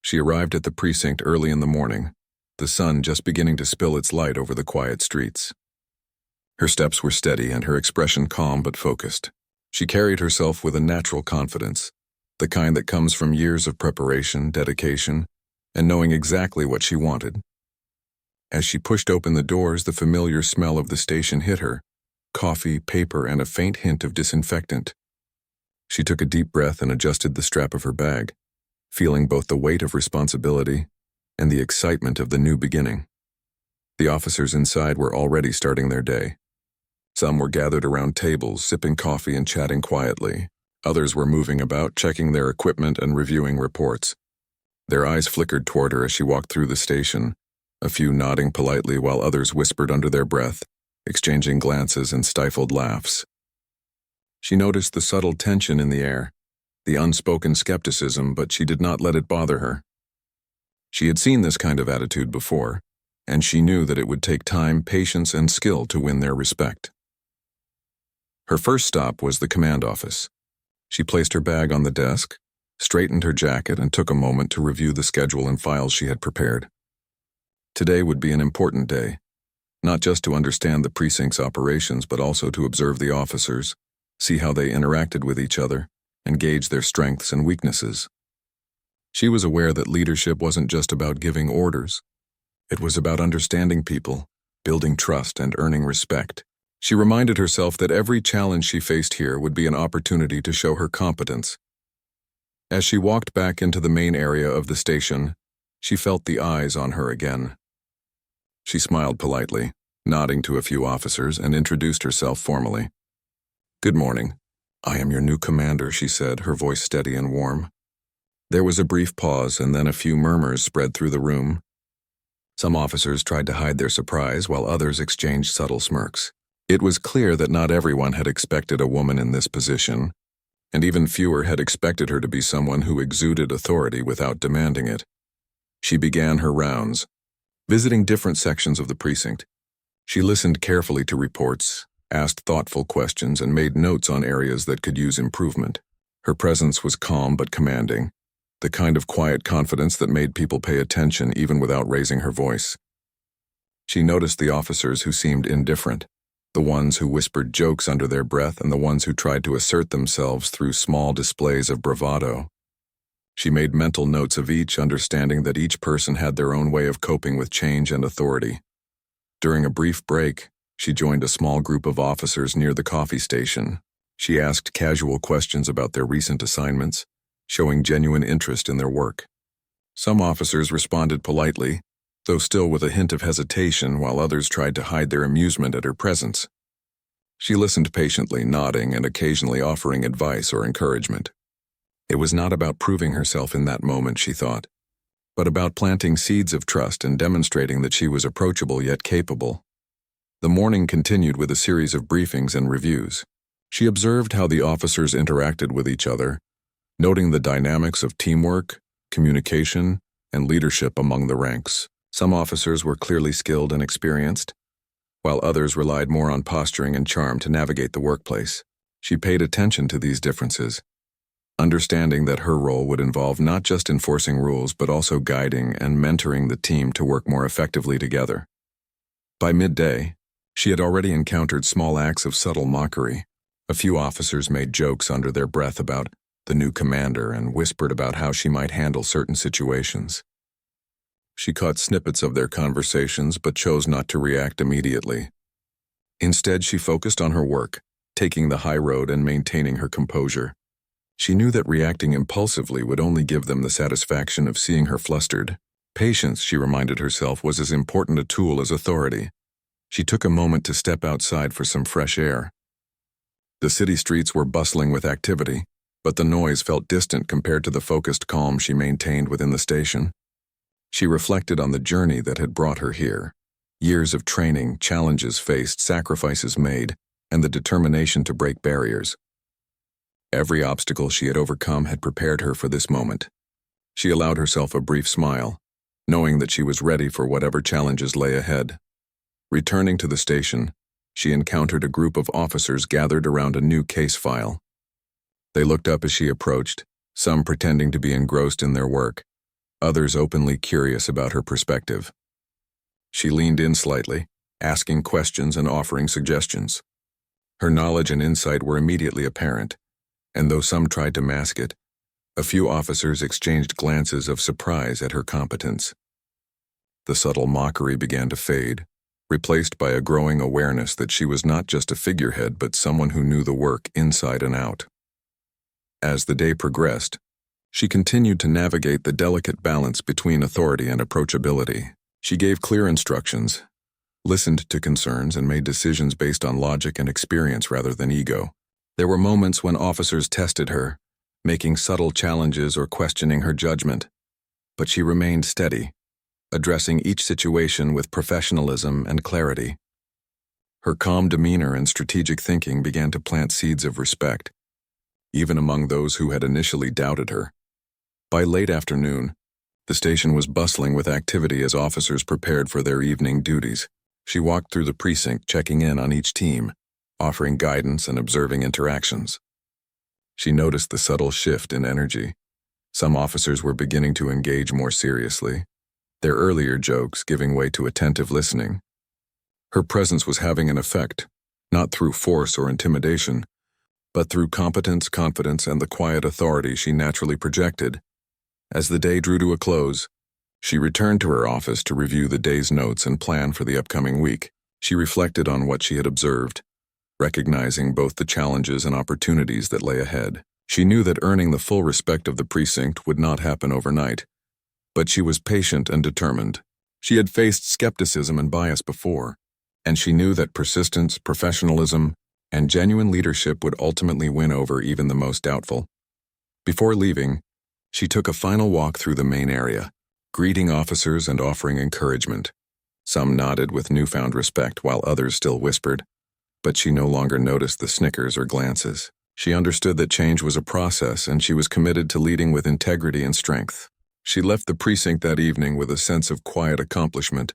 She arrived at the precinct early in the morning, the sun just beginning to spill its light over the quiet streets. Her steps were steady and her expression calm but focused. She carried herself with a natural confidence, the kind that comes from years of preparation, dedication, and knowing exactly what she wanted. As she pushed open the doors, the familiar smell of the station hit her, coffee, paper, and a faint hint of disinfectant. She took a deep breath and adjusted the strap of her bag, feeling both the weight of responsibility and the excitement of the new beginning. The officers inside were already starting their day. Some were gathered around tables, sipping coffee and chatting quietly. Others were moving about, checking their equipment and reviewing reports. Their eyes flickered toward her as she walked through the station, a few nodding politely while others whispered under their breath, exchanging glances and stifled laughs. She noticed the subtle tension in the air, the unspoken skepticism, but she did not let it bother her. She had seen this kind of attitude before, and she knew that it would take time, patience, and skill to win their respect. Her first stop was the command office. She placed her bag on the desk, straightened her jacket, and took a moment to review the schedule and files she had prepared. Today would be an important day, not just to understand the precinct's operations, but also to observe the officers, see how they interacted with each other, and gauge their strengths and weaknesses. She was aware that leadership wasn't just about giving orders. It was about understanding people, building trust, and earning respect. She reminded herself that every challenge she faced here would be an opportunity to show her competence. As she walked back into the main area of the station, she felt the eyes on her again. She smiled politely, nodding to a few officers, and introduced herself formally. "Good morning. I am your new commander," she said, her voice steady and warm. There was a brief pause, and then a few murmurs spread through the room. Some officers tried to hide their surprise, while others exchanged subtle smirks. It was clear that not everyone had expected a woman in this position, and even fewer had expected her to be someone who exuded authority without demanding it. She began her rounds, visiting different sections of the precinct. She listened carefully to reports, asked thoughtful questions, and made notes on areas that could use improvement. Her presence was calm but commanding, the kind of quiet confidence that made people pay attention even without raising her voice. She noticed the officers who seemed indifferent, the ones who whispered jokes under their breath, and the ones who tried to assert themselves through small displays of bravado. She made mental notes of each, understanding that each person had their own way of coping with change and authority. During a brief break, she joined a small group of officers near the coffee station. She asked casual questions about their recent assignments, showing genuine interest in their work. Some officers responded politely, though still with a hint of hesitation, while others tried to hide their amusement at her presence. She listened patiently, nodding and occasionally offering advice or encouragement. It was not about proving herself in that moment, she thought, but about planting seeds of trust and demonstrating that she was approachable yet capable. The morning continued with a series of briefings and reviews. She observed how the officers interacted with each other, noting the dynamics of teamwork, communication, and leadership among the ranks. Some officers were clearly skilled and experienced, while others relied more on posturing and charm to navigate the workplace. She paid attention to these differences, understanding that her role would involve not just enforcing rules but also guiding and mentoring the team to work more effectively together. By midday, she had already encountered small acts of subtle mockery. A few officers made jokes under their breath about the new commander and whispered about how she might handle certain situations. She caught snippets of their conversations but chose not to react immediately. Instead, she focused on her work, taking the high road and maintaining her composure. She knew that reacting impulsively would only give them the satisfaction of seeing her flustered. Patience, she reminded herself, was as important a tool as authority. She took a moment to step outside for some fresh air. The city streets were bustling with activity, but the noise felt distant compared to the focused calm she maintained within the station. She reflected on the journey that had brought her here. Years of training, challenges faced, sacrifices made, and the determination to break barriers. Every obstacle she had overcome had prepared her for this moment. She allowed herself a brief smile, knowing that she was ready for whatever challenges lay ahead. Returning to the station, she encountered a group of officers gathered around a new case file. They looked up as she approached, some pretending to be engrossed in their work, others openly curious about her perspective. She leaned in slightly, asking questions and offering suggestions. Her knowledge and insight were immediately apparent, and though some tried to mask it, a few officers exchanged glances of surprise at her competence. The subtle mockery began to fade, replaced by a growing awareness that she was not just a figurehead but someone who knew the work inside and out. As the day progressed, she continued to navigate the delicate balance between authority and approachability. She gave clear instructions, listened to concerns, and made decisions based on logic and experience rather than ego. There were moments when officers tested her, making subtle challenges or questioning her judgment, but she remained steady, addressing each situation with professionalism and clarity. Her calm demeanor and strategic thinking began to plant seeds of respect, even among those who had initially doubted her. By late afternoon, the station was bustling with activity as officers prepared for their evening duties. She walked through the precinct, checking in on each team, offering guidance and observing interactions. She noticed the subtle shift in energy. Some officers were beginning to engage more seriously, their earlier jokes giving way to attentive listening. Her presence was having an effect, not through force or intimidation, but through competence, confidence, and the quiet authority she naturally projected. As the day drew to a close, she returned to her office to review the day's notes and plan for the upcoming week. She reflected on what she had observed, recognizing both the challenges and opportunities that lay ahead. She knew that earning the full respect of the precinct would not happen overnight, but she was patient and determined. She had faced skepticism and bias before, and she knew that persistence, professionalism, and genuine leadership would ultimately win over even the most doubtful. Before leaving, she took a final walk through the main area, greeting officers and offering encouragement. Some nodded with newfound respect while others still whispered, but she no longer noticed the snickers or glances. She understood that change was a process, and she was committed to leading with integrity and strength. She left the precinct that evening with a sense of quiet accomplishment,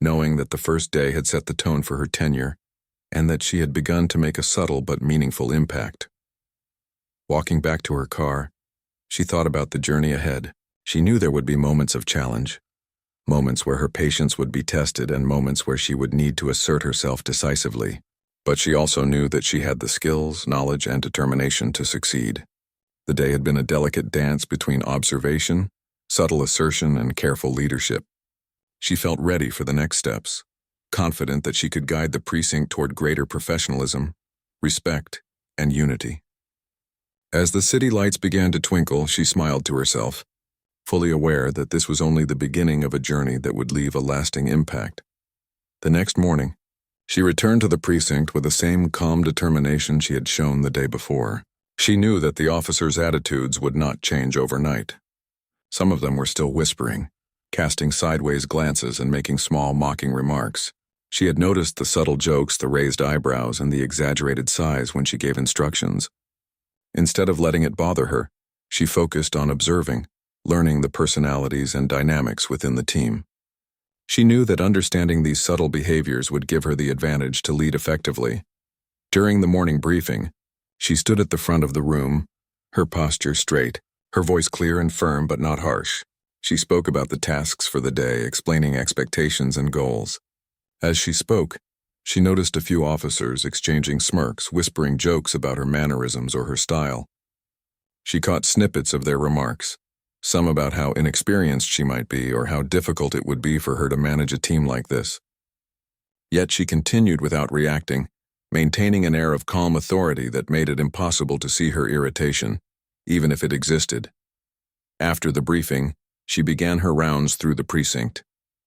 knowing that the first day had set the tone for her tenure, and that she had begun to make a subtle but meaningful impact. Walking back to her car, she thought about the journey ahead. She knew there would be moments of challenge, moments where her patience would be tested and moments where she would need to assert herself decisively. But she also knew that she had the skills, knowledge, and determination to succeed. The day had been a delicate dance between observation, subtle assertion, and careful leadership. She felt ready for the next steps, confident that she could guide the precinct toward greater professionalism, respect, and unity. As the city lights began to twinkle, she smiled to herself, fully aware that this was only the beginning of a journey that would leave a lasting impact. The next morning, she returned to the precinct with the same calm determination she had shown the day before. She knew that the officers' attitudes would not change overnight. Some of them were still whispering, casting sideways glances and making small mocking remarks. She had noticed the subtle jokes, the raised eyebrows, and the exaggerated sighs when she gave instructions. Instead of letting it bother her, she focused on observing, learning the personalities and dynamics within the team. She knew that understanding these subtle behaviors would give her the advantage to lead effectively. During the morning briefing, she stood at the front of the room, her posture straight, her voice clear and firm but not harsh. She spoke about the tasks for the day, explaining expectations and goals. As she spoke, she noticed a few officers exchanging smirks, whispering jokes about her mannerisms or her style. She caught snippets of their remarks, some about how inexperienced she might be or how difficult it would be for her to manage a team like this. Yet she continued without reacting, maintaining an air of calm authority that made it impossible to see her irritation, even if it existed. After the briefing, she began her rounds through the precinct.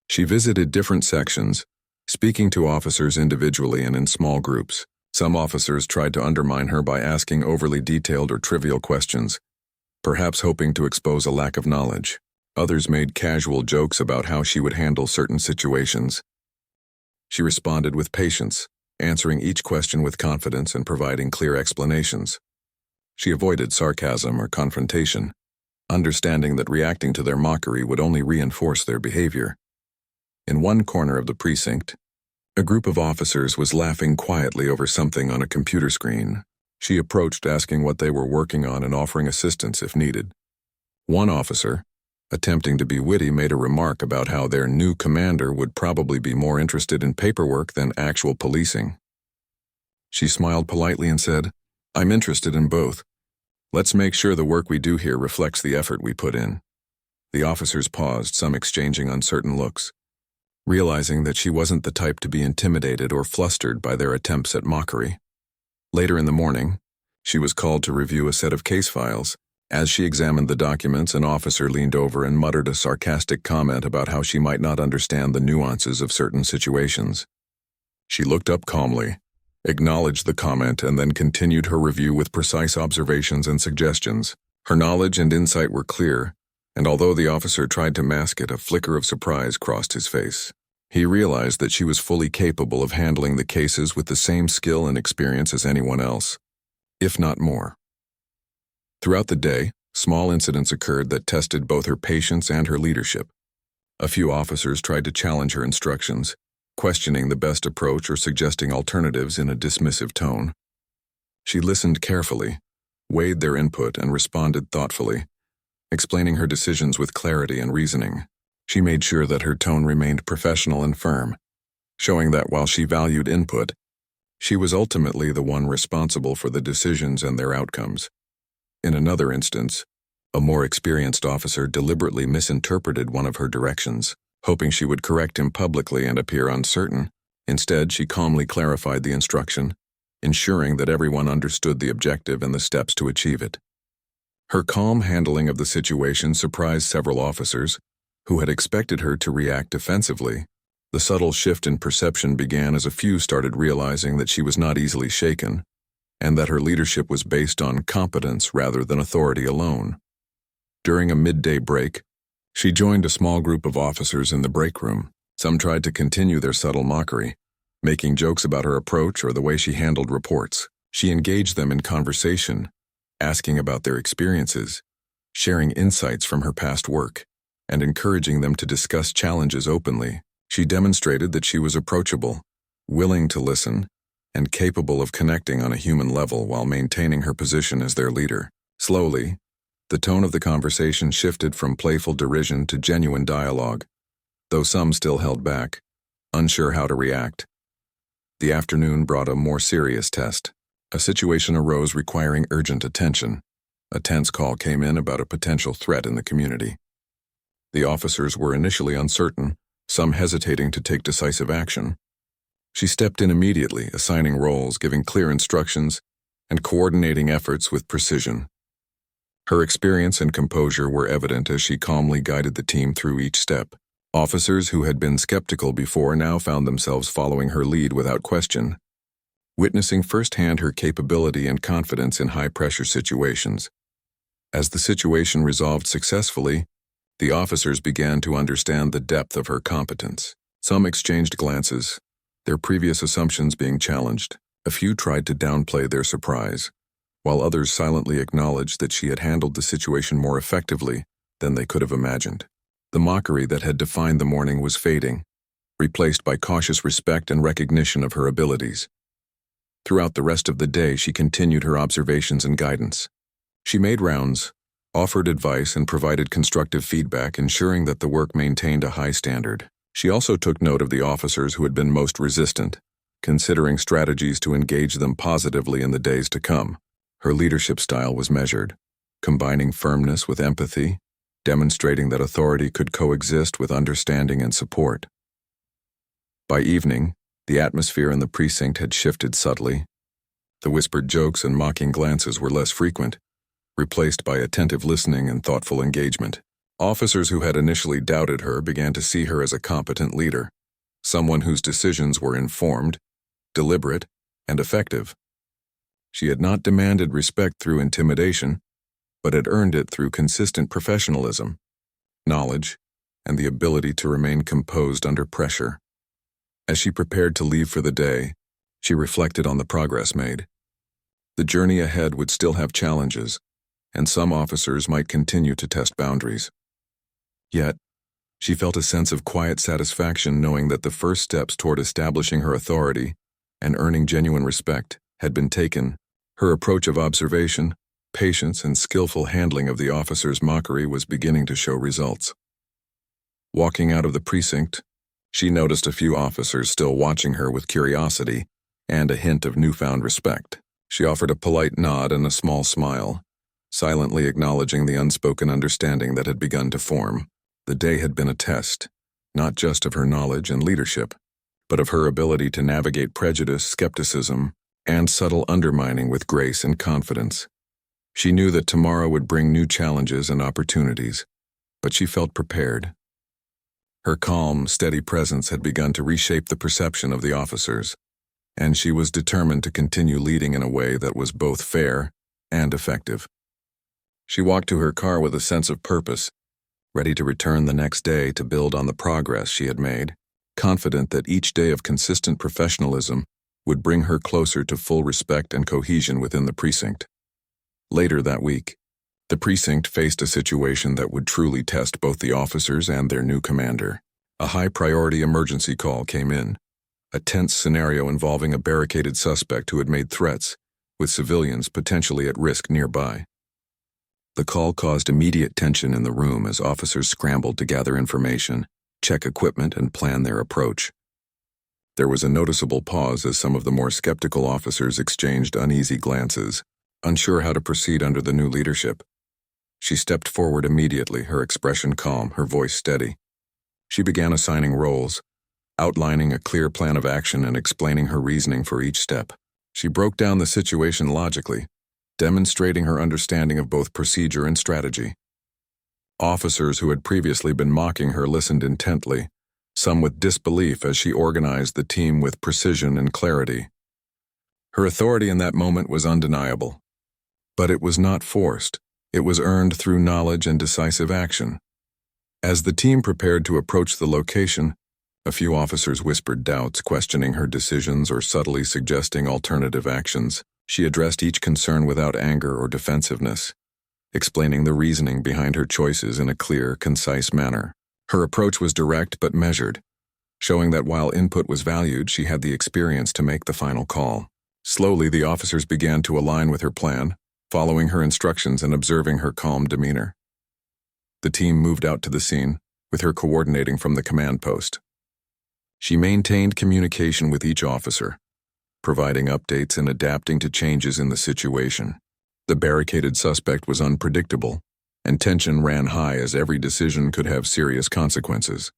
She visited different sections, speaking to officers individually and in small groups. Some officers tried to undermine her by asking overly detailed or trivial questions, perhaps hoping to expose a lack of knowledge. Others made casual jokes about how she would handle certain situations. She responded with patience, answering each question with confidence and providing clear explanations. She avoided sarcasm or confrontation, understanding that reacting to their mockery would only reinforce their behavior. In one corner of the precinct, a group of officers was laughing quietly over something on a computer screen. She approached, asking what they were working on and offering assistance if needed. One officer, attempting to be witty, made a remark about how their new commander would probably be more interested in paperwork than actual policing. She smiled politely and said, "I'm interested in both. Let's make sure the work we do here reflects the effort we put in." The officers paused, some exchanging uncertain looks, realizing that she wasn't the type to be intimidated or flustered by their attempts at mockery. Later in the morning, she was called to review a set of case files. As she examined the documents, an officer leaned over and muttered a sarcastic comment about how she might not understand the nuances of certain situations. She looked up calmly, acknowledged the comment, and then continued her review with precise observations and suggestions. Her knowledge and insight were clear, and although the officer tried to mask it, a flicker of surprise crossed his face. He realized that she was fully capable of handling the cases with the same skill and experience as anyone else, if not more. Throughout the day, small incidents occurred that tested both her patience and her leadership. A few officers tried to challenge her instructions, questioning the best approach or suggesting alternatives in a dismissive tone. She listened carefully, weighed their input, and responded thoughtfully, explaining her decisions with clarity and reasoning. She made sure that her tone remained professional and firm, showing that while she valued input, she was ultimately the one responsible for the decisions and their outcomes. In another instance, a more experienced officer deliberately misinterpreted one of her directions, hoping she would correct him publicly and appear uncertain. Instead, she calmly clarified the instruction, ensuring that everyone understood the objective and the steps to achieve it. Her calm handling of the situation surprised several officers, who had expected her to react defensively. The subtle shift in perception began as a few started realizing that she was not easily shaken, and that her leadership was based on competence rather than authority alone. During a midday break, she joined a small group of officers in the break room. Some tried to continue their subtle mockery, making jokes about her approach or the way she handled reports. She engaged them in conversation, asking about their experiences, sharing insights from her past work, and encouraging them to discuss challenges openly. She demonstrated that she was approachable, willing to listen, and capable of connecting on a human level while maintaining her position as their leader. Slowly, the tone of the conversation shifted from playful derision to genuine dialogue, though some still held back, unsure how to react. The afternoon brought a more serious test. A situation arose requiring urgent attention. A tense call came in about a potential threat in the community. The officers were initially uncertain, some hesitating to take decisive action. She stepped in immediately, assigning roles, giving clear instructions, and coordinating efforts with precision. Her experience and composure were evident as she calmly guided the team through each step. Officers who had been skeptical before now found themselves following her lead without question, witnessing firsthand her capability and confidence in high-pressure situations. As the situation resolved successfully, the officers began to understand the depth of her competence. Some exchanged glances, their previous assumptions being challenged. A few tried to downplay their surprise, while others silently acknowledged that she had handled the situation more effectively than they could have imagined. The mockery that had defined the morning was fading, replaced by cautious respect and recognition of her abilities. Throughout the rest of the day, she continued her observations and guidance. She made rounds, offered advice, and provided constructive feedback, ensuring that the work maintained a high standard. She also took note of the officers who had been most resistant, considering strategies to engage them positively in the days to come. Her leadership style was measured, combining firmness with empathy, demonstrating that authority could coexist with understanding and support. By evening, the atmosphere in the precinct had shifted subtly. The whispered jokes and mocking glances were less frequent, replaced by attentive listening and thoughtful engagement. Officers who had initially doubted her began to see her as a competent leader, someone whose decisions were informed, deliberate, and effective. She had not demanded respect through intimidation, but had earned it through consistent professionalism, knowledge, and the ability to remain composed under pressure. As she prepared to leave for the day, she reflected on the progress made. The journey ahead would still have challenges, and some officers might continue to test boundaries. Yet, she felt a sense of quiet satisfaction knowing that the first steps toward establishing her authority and earning genuine respect had been taken. Her approach of observation, patience, and skillful handling of the officer's mockery was beginning to show results. Walking out of the precinct, she noticed a few officers still watching her with curiosity and a hint of newfound respect. She offered a polite nod and a small smile, silently acknowledging the unspoken understanding that had begun to form. The day had been a test, not just of her knowledge and leadership, but of her ability to navigate prejudice, skepticism, and subtle undermining with grace and confidence. She knew that tomorrow would bring new challenges and opportunities, but she felt prepared. Her calm, steady presence had begun to reshape the perception of the officers, and she was determined to continue leading in a way that was both fair and effective. She walked to her car with a sense of purpose, ready to return the next day to build on the progress she had made, confident that each day of consistent professionalism would bring her closer to full respect and cohesion within the precinct. Later that week, the precinct faced a situation that would truly test both the officers and their new commander. A high-priority emergency call came in, a tense scenario involving a barricaded suspect who had made threats, with civilians potentially at risk nearby. The call caused immediate tension in the room as officers scrambled to gather information, check equipment, and plan their approach. There was a noticeable pause as some of the more skeptical officers exchanged uneasy glances, unsure how to proceed under the new leadership. She stepped forward immediately, her expression calm, her voice steady. She began assigning roles, outlining a clear plan of action and explaining her reasoning for each step. She broke down the situation logically, demonstrating her understanding of both procedure and strategy. Officers who had previously been mocking her listened intently, some with disbelief as she organized the team with precision and clarity. Her authority in that moment was undeniable. But it was not forced. It was earned through knowledge and decisive action. As the team prepared to approach the location, a few officers whispered doubts, questioning her decisions or subtly suggesting alternative actions. She addressed each concern without anger or defensiveness, explaining the reasoning behind her choices in a clear, concise manner. Her approach was direct but measured, showing that while input was valued, she had the experience to make the final call. Slowly, the officers began to align with her plan, following her instructions and observing her calm demeanor. The team moved out to the scene, with her coordinating from the command post. She maintained communication with each officer, providing updates and adapting to changes in the situation. The barricaded suspect was unpredictable, and tension ran high as every decision could have serious consequences.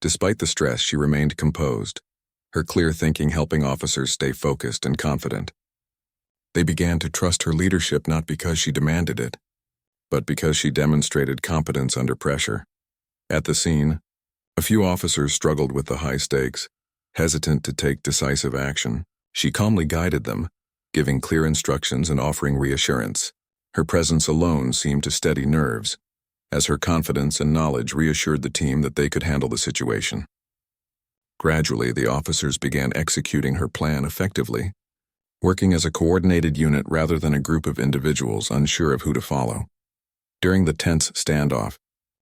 Despite the stress, she remained composed, her clear thinking helping officers stay focused and confident. They began to trust her leadership not because she demanded it, but because she demonstrated competence under pressure. At the scene, a few officers struggled with the high stakes, hesitant to take decisive action. She calmly guided them, giving clear instructions and offering reassurance. Her presence alone seemed to steady nerves, as her confidence and knowledge reassured the team that they could handle the situation. Gradually, the officers began executing her plan effectively, working as a coordinated unit rather than a group of individuals unsure of who to follow. During the tense standoff,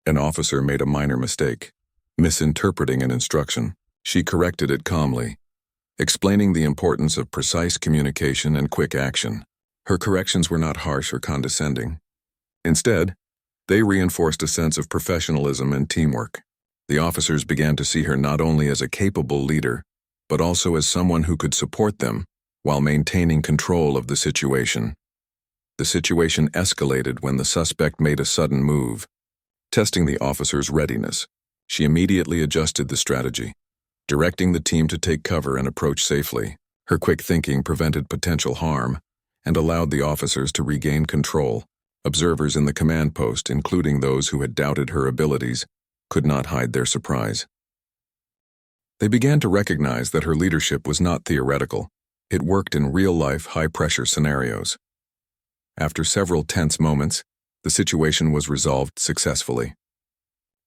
an officer made a minor mistake, misinterpreting an instruction. She corrected it calmly, explaining the importance of precise communication and quick action. Her corrections were not harsh or condescending. Instead, they reinforced a sense of professionalism and teamwork. The officers began to see her not only as a capable leader, but also as someone who could support them while maintaining control of the situation. The situation escalated when the suspect made a sudden move. Testing the officer's readiness, she immediately adjusted the strategy, directing the team to take cover and approach safely. Her quick thinking prevented potential harm and allowed the officers to regain control. Observers in the command post, including those who had doubted her abilities, could not hide their surprise. They began to recognize that her leadership was not theoretical. It worked in real-life, high-pressure scenarios. After several tense moments, the situation was resolved successfully.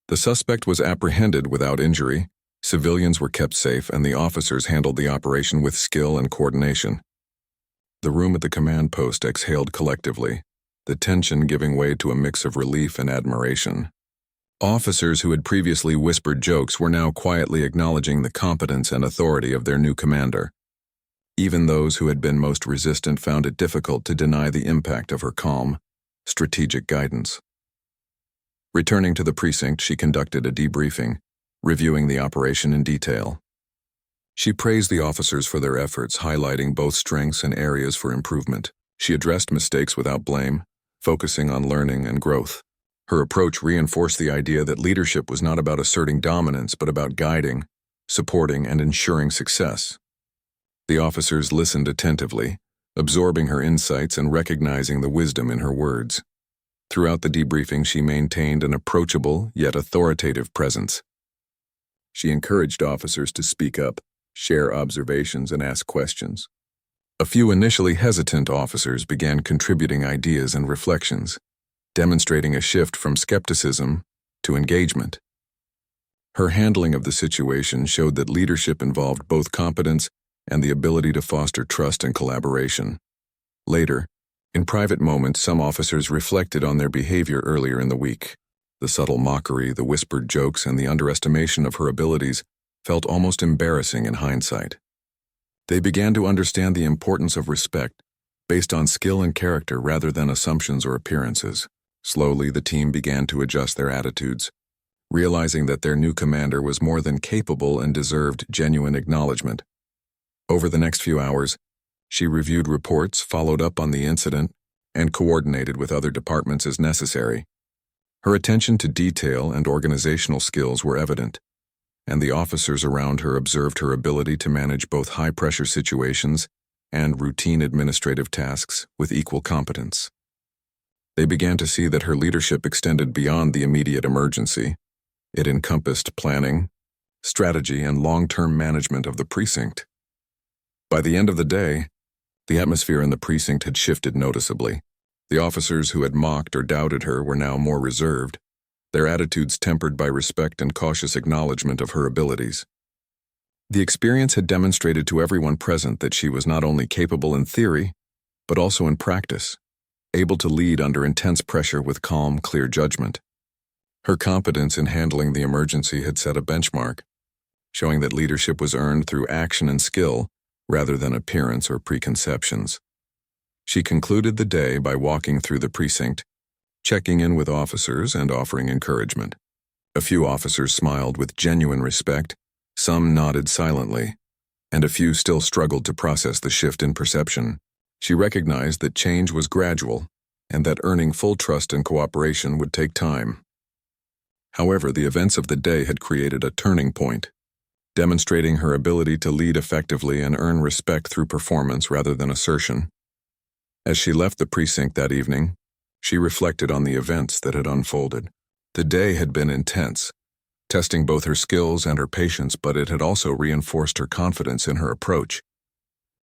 The suspect was apprehended without injury, civilians were kept safe, and the officers handled the operation with skill and coordination. The room at the command post exhaled collectively, the tension giving way to a mix of relief and admiration. Officers who had previously whispered jokes were now quietly acknowledging the competence and authority of their new commander. Even those who had been most resistant found it difficult to deny the impact of her calm, strategic guidance. Returning to the precinct, she conducted a debriefing, reviewing the operation in detail. She praised the officers for their efforts, highlighting both strengths and areas for improvement. She addressed mistakes without blame, focusing on learning and growth. Her approach reinforced the idea that leadership was not about asserting dominance, but about guiding, supporting, and ensuring success. The officers listened attentively, absorbing her insights and recognizing the wisdom in her words. Throughout the debriefing, she maintained an approachable yet authoritative presence. She encouraged officers to speak up, share observations, and ask questions. A few initially hesitant officers began contributing ideas and reflections, demonstrating a shift from skepticism to engagement. Her handling of the situation showed that leadership involved both competence and the ability to foster trust and collaboration. Later, in private moments, some officers reflected on their behavior earlier in the week. The subtle mockery, the whispered jokes, and the underestimation of her abilities felt almost embarrassing in hindsight. They began to understand the importance of respect, based on skill and character rather than assumptions or appearances. Slowly, the team began to adjust their attitudes, realizing that their new commander was more than capable and deserved genuine acknowledgement. Over the next few hours, she reviewed reports, followed up on the incident, and coordinated with other departments as necessary. Her attention to detail and organizational skills were evident, and the officers around her observed her ability to manage both high-pressure situations and routine administrative tasks with equal competence. They began to see that her leadership extended beyond the immediate emergency. It encompassed planning, strategy, and long-term management of the precinct. By the end of the day, the atmosphere in the precinct had shifted noticeably. The officers who had mocked or doubted her were now more reserved, their attitudes tempered by respect and cautious acknowledgement of her abilities. The experience had demonstrated to everyone present that she was not only capable in theory, but also in practice, able to lead under intense pressure with calm, clear judgment. Her competence in handling the emergency had set a benchmark, showing that leadership was earned through action and skill rather than appearance or preconceptions. She concluded the day by walking through the precinct, checking in with officers and offering encouragement. A few officers smiled with genuine respect, some nodded silently, and a few still struggled to process the shift in perception. She recognized that change was gradual and that earning full trust and cooperation would take time. However, the events of the day had created a turning point, demonstrating her ability to lead effectively and earn respect through performance rather than assertion. As she left the precinct that evening, she reflected on the events that had unfolded. The day had been intense, testing both her skills and her patience, but it had also reinforced her confidence in her approach.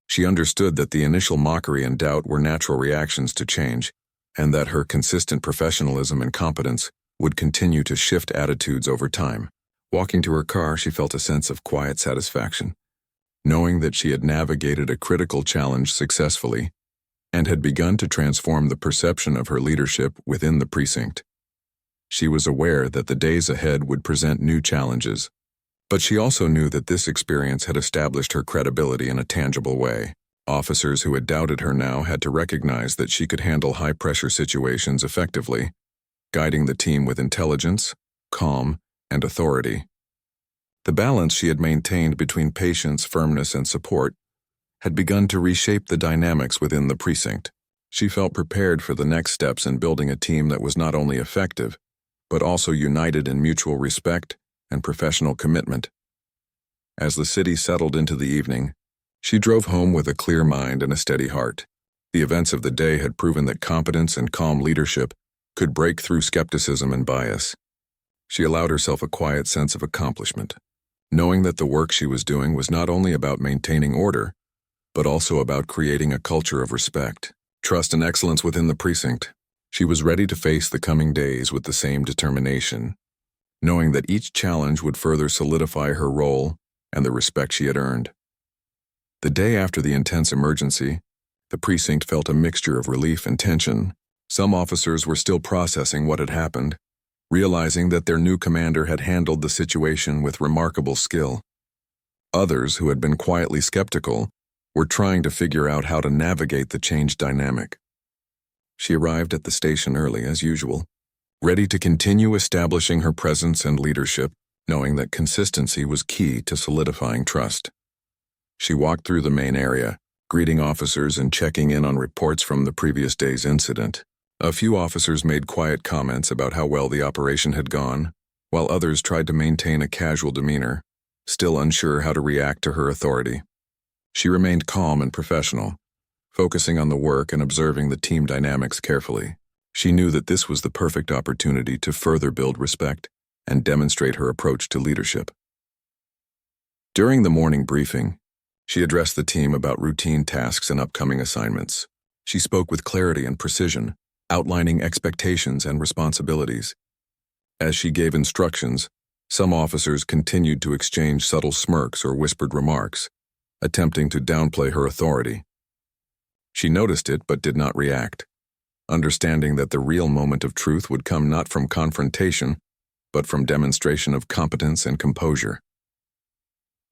She understood that the initial mockery and doubt were natural reactions to change, and that her consistent professionalism and competence would continue to shift attitudes over time. Walking to her car, she felt a sense of quiet satisfaction, knowing that she had navigated a critical challenge successfully and had begun to transform the perception of her leadership within the precinct. She was aware that the days ahead would present new challenges, but she also knew that this experience had established her credibility in a tangible way. Officers who had doubted her now had to recognize that she could handle high-pressure situations effectively, guiding the team with intelligence, calm, and authority. The balance she had maintained between patience, firmness, and support had begun to reshape the dynamics within the precinct. She felt prepared for the next steps in building a team that was not only effective, but also united in mutual respect and professional commitment. As the city settled into the evening, she drove home with a clear mind and a steady heart. The events of the day had proven that competence and calm leadership could break through skepticism and bias. She allowed herself a quiet sense of accomplishment, knowing that the work she was doing was not only about maintaining order, but also about creating a culture of respect, trust, and excellence within the precinct. She was ready to face the coming days with the same determination, knowing that each challenge would further solidify her role and the respect she had earned. The day after the intense emergency, the precinct felt a mixture of relief and tension. Some officers were still processing what had happened, realizing that their new commander had handled the situation with remarkable skill. Others, who had been quietly skeptical, were trying to figure out how to navigate the changed dynamic. She arrived at the station early, as usual, ready to continue establishing her presence and leadership, knowing that consistency was key to solidifying trust. She walked through the main area, greeting officers and checking in on reports from the previous day's incident. A few officers made quiet comments about how well the operation had gone, while others tried to maintain a casual demeanor, still unsure how to react to her authority. She remained calm and professional, focusing on the work and observing the team dynamics carefully. She knew that this was the perfect opportunity to further build respect and demonstrate her approach to leadership. During the morning briefing, she addressed the team about routine tasks and upcoming assignments. She spoke with clarity and precision, outlining expectations and responsibilities. As she gave instructions, some officers continued to exchange subtle smirks or whispered remarks, attempting to downplay her authority. She noticed it but did not react, understanding that the real moment of truth would come not from confrontation, but from demonstration of competence and composure.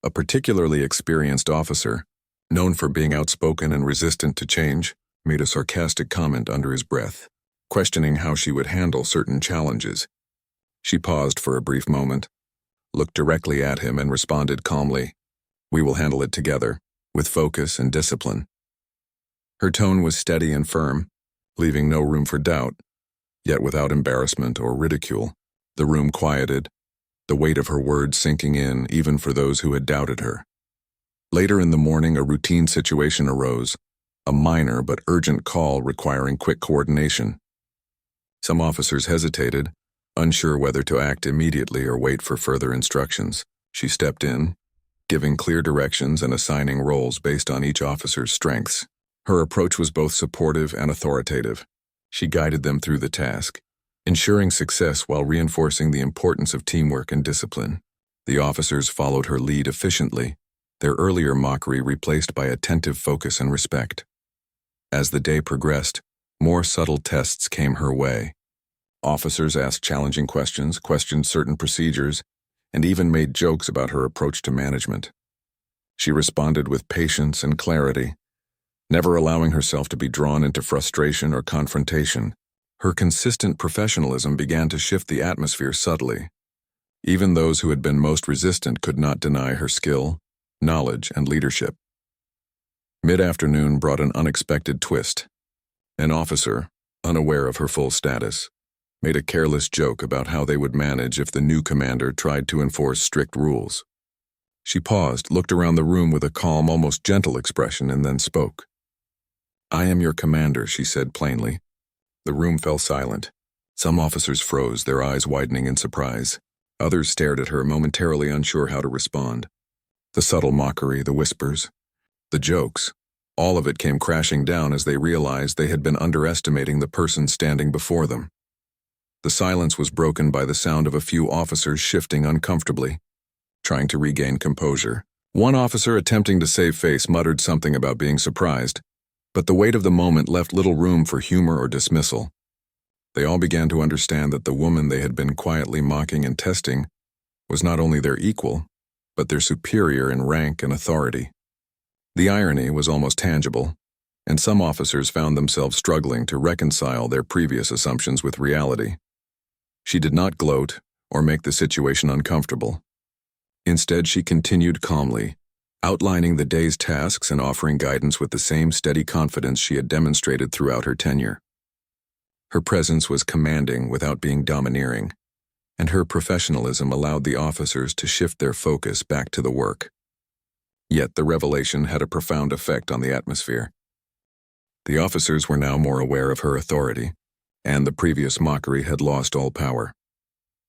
A particularly experienced officer, known for being outspoken and resistant to change, made a sarcastic comment under his breath, questioning how she would handle certain challenges. She paused for a brief moment, looked directly at him and responded calmly, "We will handle it together, with focus and discipline." Her tone was steady and firm, leaving no room for doubt, yet without embarrassment or ridicule. The room quieted, the weight of her words sinking in even for those who had doubted her. Later in the morning, a routine situation arose, a minor but urgent call requiring quick coordination. Some officers hesitated, unsure whether to act immediately or wait for further instructions. She stepped in, giving clear directions and assigning roles based on each officer's strengths. Her approach was both supportive and authoritative. She guided them through the task, ensuring success while reinforcing the importance of teamwork and discipline. The officers followed her lead efficiently, their earlier mockery replaced by attentive focus and respect. As the day progressed, more subtle tests came her way. Officers asked challenging questions, questioned certain procedures, and even made jokes about her approach to management. She responded with patience and clarity, never allowing herself to be drawn into frustration or confrontation. Her consistent professionalism began to shift the atmosphere subtly. Even those who had been most resistant could not deny her skill, knowledge, and leadership. Mid-afternoon brought an unexpected twist. An officer, unaware of her full status, made a careless joke about how they would manage if the new commander tried to enforce strict rules. She paused, looked around the room with a calm, almost gentle expression, and then spoke. "I am your commander," she said plainly. The room fell silent. Some officers froze, their eyes widening in surprise. Others stared at her, momentarily unsure how to respond. The subtle mockery, the whispers, the jokes, all of it came crashing down as they realized they had been underestimating the person standing before them. The silence was broken by the sound of a few officers shifting uncomfortably, trying to regain composure. One officer, attempting to save face, muttered something about being surprised, but the weight of the moment left little room for humor or dismissal. They all began to understand that the woman they had been quietly mocking and testing was not only their equal, but their superior in rank and authority. The irony was almost tangible, and some officers found themselves struggling to reconcile their previous assumptions with reality. She did not gloat or make the situation uncomfortable. Instead, she continued calmly, outlining the day's tasks and offering guidance with the same steady confidence she had demonstrated throughout her tenure. Her presence was commanding without being domineering, and her professionalism allowed the officers to shift their focus back to the work. Yet the revelation had a profound effect on the atmosphere. The officers were now more aware of her authority, and the previous mockery had lost all power.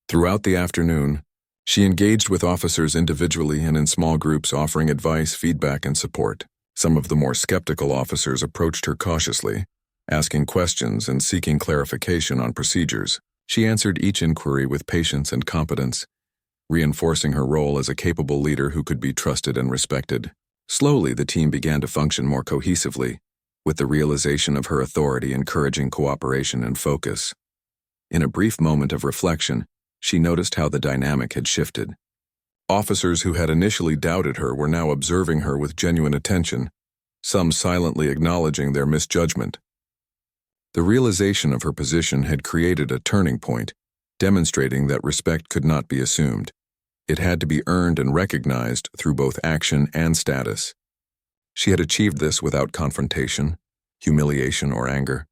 Throughout the afternoon, she engaged with officers individually and in small groups, offering advice, feedback, and support. Some of the more skeptical officers approached her cautiously, asking questions and seeking clarification on procedures. She answered each inquiry with patience and competence, reinforcing her role as a capable leader who could be trusted and respected. Slowly, the team began to function more cohesively, with the realization of her authority encouraging cooperation and focus. In a brief moment of reflection, she noticed how the dynamic had shifted. Officers who had initially doubted her were now observing her with genuine attention, some silently acknowledging their misjudgment. The realization of her position had created a turning point, demonstrating that respect could not be assumed. It had to be earned and recognized through both action and status. She had achieved this without confrontation, humiliation, or anger,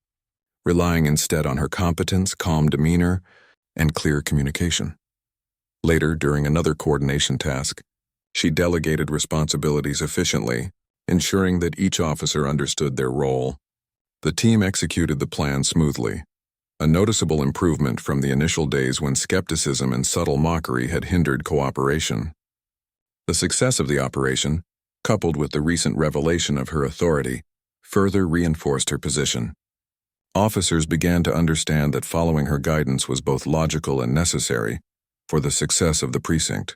relying instead on her competence, calm demeanor, and clear communication. Later, during another coordination task, she delegated responsibilities efficiently, ensuring that each officer understood their role. The team executed the plan smoothly, a noticeable improvement from the initial days when skepticism and subtle mockery had hindered cooperation. The success of the operation, coupled with the recent revelation of her authority, further reinforced her position. Officers began to understand that following her guidance was both logical and necessary for the success of the precinct.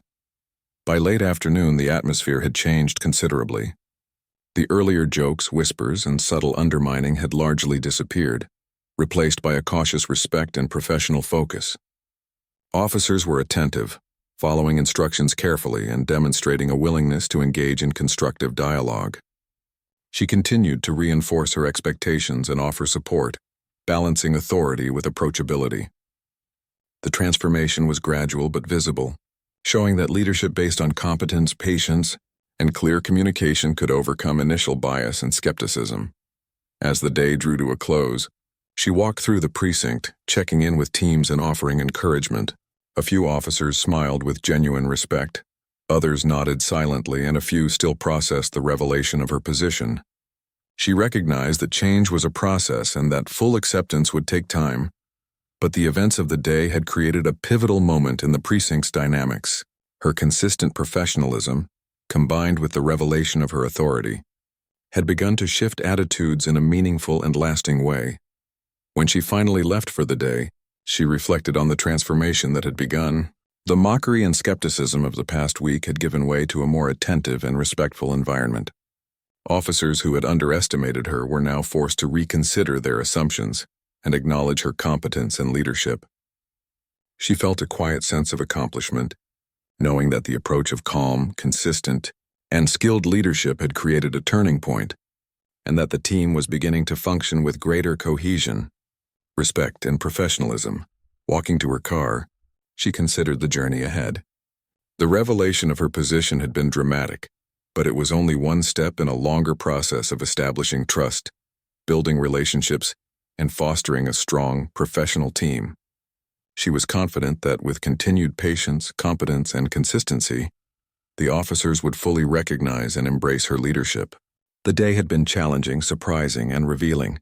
By late afternoon, the atmosphere had changed considerably. The earlier jokes, whispers, and subtle undermining had largely disappeared, replaced by a cautious respect and professional focus. Officers were attentive, following instructions carefully and demonstrating a willingness to engage in constructive dialogue. She continued to reinforce her expectations and offer support, balancing authority with approachability. The transformation was gradual but visible, showing that leadership based on competence, patience, and clear communication could overcome initial bias and skepticism. As the day drew to a close, she walked through the precinct, checking in with teams and offering encouragement. A few officers smiled with genuine respect, others nodded silently, and a few still processed the revelation of her position. She recognized that change was a process and that full acceptance would take time, but the events of the day had created a pivotal moment in the precinct's dynamics. Her consistent professionalism, combined with the revelation of her authority, had begun to shift attitudes in a meaningful and lasting way. When she finally left for the day, she reflected on the transformation that had begun. The mockery and skepticism of the past week had given way to a more attentive and respectful environment. Officers who had underestimated her were now forced to reconsider their assumptions and acknowledge her competence and leadership. She felt a quiet sense of accomplishment, knowing that the approach of calm, consistent, and skilled leadership had created a turning point, and that the team was beginning to function with greater cohesion, respect, and professionalism. Walking to her car, she considered the journey ahead. The revelation of her position had been dramatic, but it was only one step in a longer process of establishing trust, building relationships, and fostering a strong, professional team. She was confident that with continued patience, competence, and consistency, the officers would fully recognize and embrace her leadership. The day had been challenging, surprising, and revealing,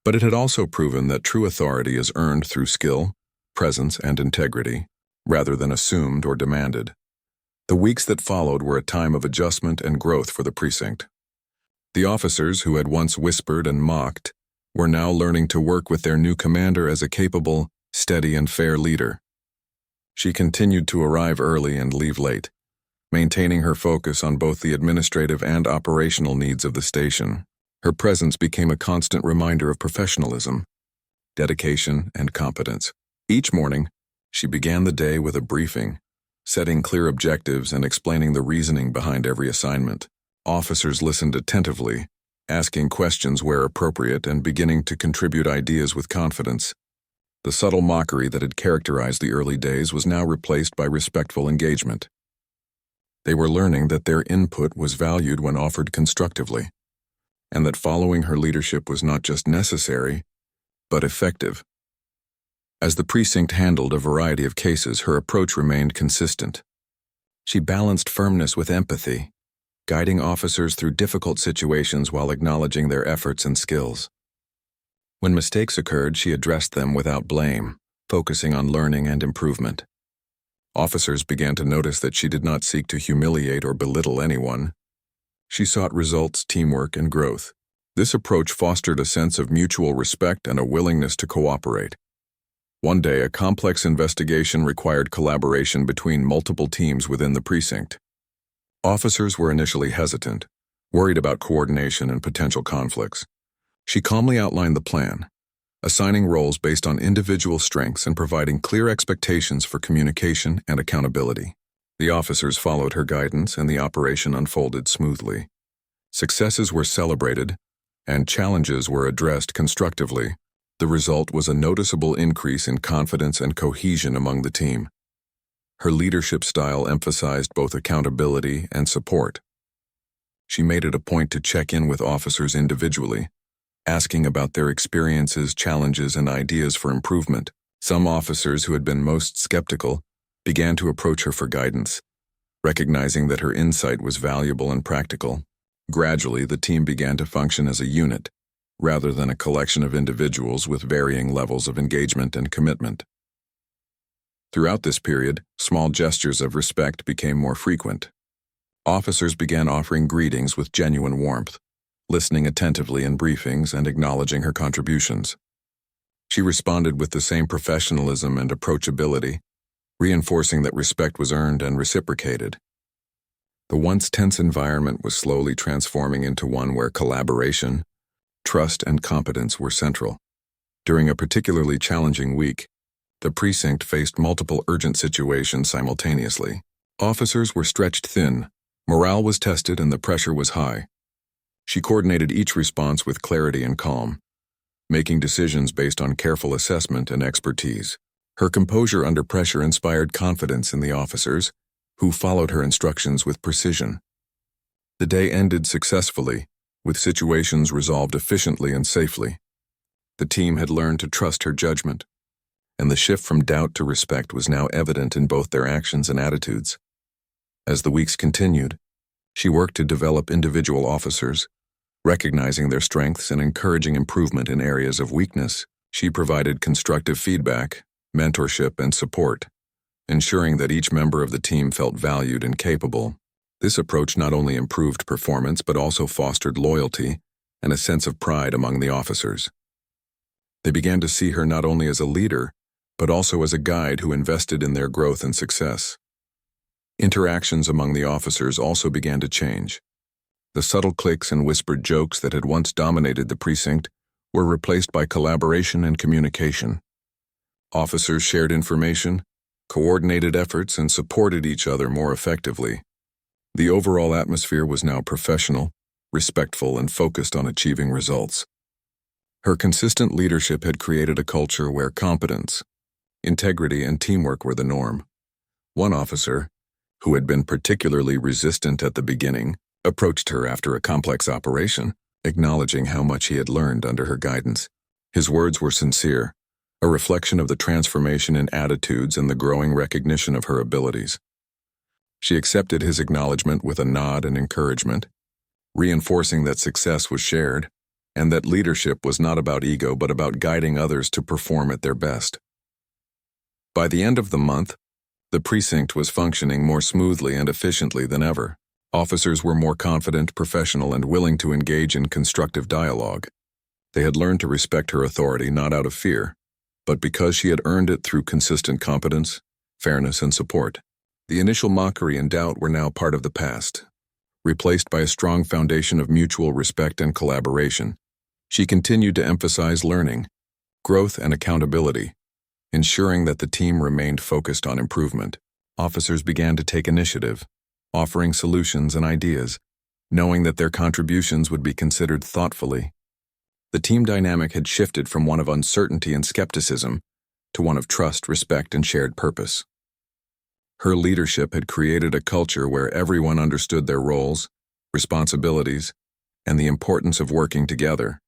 but it had also proven that true authority is earned through skill, presence, and integrity, rather than assumed or demanded. The weeks that followed were a time of adjustment and growth for the precinct. The officers who had once whispered and mocked were now learning to work with their new commander as a capable, steady, and fair leader. She continued to arrive early and leave late, maintaining her focus on both the administrative and operational needs of the station. Her presence became a constant reminder of professionalism, dedication, and competence. Each morning, she began the day with a briefing, setting clear objectives and explaining the reasoning behind every assignment. Officers listened attentively, asking questions where appropriate and beginning to contribute ideas with confidence. The subtle mockery that had characterized the early days was now replaced by respectful engagement. They were learning that their input was valued when offered constructively, and that following her leadership was not just necessary, but effective. As the precinct handled a variety of cases, her approach remained consistent. She balanced firmness with empathy, guiding officers through difficult situations while acknowledging their efforts and skills. When mistakes occurred, she addressed them without blame, focusing on learning and improvement. Officers began to notice that she did not seek to humiliate or belittle anyone. She sought results, teamwork, and growth. This approach fostered a sense of mutual respect and a willingness to cooperate. One day, a complex investigation required collaboration between multiple teams within the precinct. Officers were initially hesitant, worried about coordination and potential conflicts. She calmly outlined the plan, assigning roles based on individual strengths and providing clear expectations for communication and accountability. The officers followed her guidance and the operation unfolded smoothly. Successes were celebrated, and challenges were addressed constructively. The result was a noticeable increase in confidence and cohesion among the team. Her leadership style emphasized both accountability and support. She made it a point to check in with officers individually, asking about their experiences, challenges, and ideas for improvement. Some officers who had been most skeptical began to approach her for guidance, recognizing that her insight was valuable and practical. Gradually, the team began to function as a unit, rather than a collection of individuals with varying levels of engagement and commitment. Throughout this period, small gestures of respect became more frequent. Officers began offering greetings with genuine warmth, listening attentively in briefings and acknowledging her contributions. She responded with the same professionalism and approachability, reinforcing that respect was earned and reciprocated. The once tense environment was slowly transforming into one where collaboration, trust, and competence were central. During a particularly challenging week, the precinct faced multiple urgent situations simultaneously. Officers were stretched thin, morale was tested, and the pressure was high. She coordinated each response with clarity and calm, making decisions based on careful assessment and expertise. Her composure under pressure inspired confidence in the officers, who followed her instructions with precision. The day ended successfully, with situations resolved efficiently and safely. The team had learned to trust her judgment, and the shift from doubt to respect was now evident in both their actions and attitudes. As the weeks continued, she worked to develop individual officers, recognizing their strengths and encouraging improvement in areas of weakness. She provided constructive feedback, mentorship, and support, ensuring that each member of the team felt valued and capable. This approach not only improved performance but also fostered loyalty and a sense of pride among the officers. They began to see her not only as a leader, but also as a guide who invested in their growth and success. Interactions among the officers also began to change. The subtle cliques and whispered jokes that had once dominated the precinct were replaced by collaboration and communication. Officers shared information, coordinated efforts, and supported each other more effectively. The overall atmosphere was now professional, respectful, and focused on achieving results. Her consistent leadership had created a culture where competence, integrity, and teamwork were the norm. One officer, who had been particularly resistant at the beginning, approached her after a complex operation, acknowledging how much he had learned under her guidance. His words were sincere, a reflection of the transformation in attitudes and the growing recognition of her abilities. She accepted his acknowledgement with a nod and encouragement, reinforcing that success was shared, and that leadership was not about ego but about guiding others to perform at their best. By the end of the month, the precinct was functioning more smoothly and efficiently than ever. Officers were more confident, professional, and willing to engage in constructive dialogue. They had learned to respect her authority not out of fear, but because she had earned it through consistent competence, fairness, and support. The initial mockery and doubt were now part of the past, replaced by a strong foundation of mutual respect and collaboration. She continued to emphasize learning, growth, and accountability, ensuring that the team remained focused on improvement. Officers began to take initiative, offering solutions and ideas, knowing that their contributions would be considered thoughtfully. The team dynamic had shifted from one of uncertainty and skepticism to one of trust, respect, and shared purpose. Her leadership had created a culture where everyone understood their roles, responsibilities, and the importance of working together.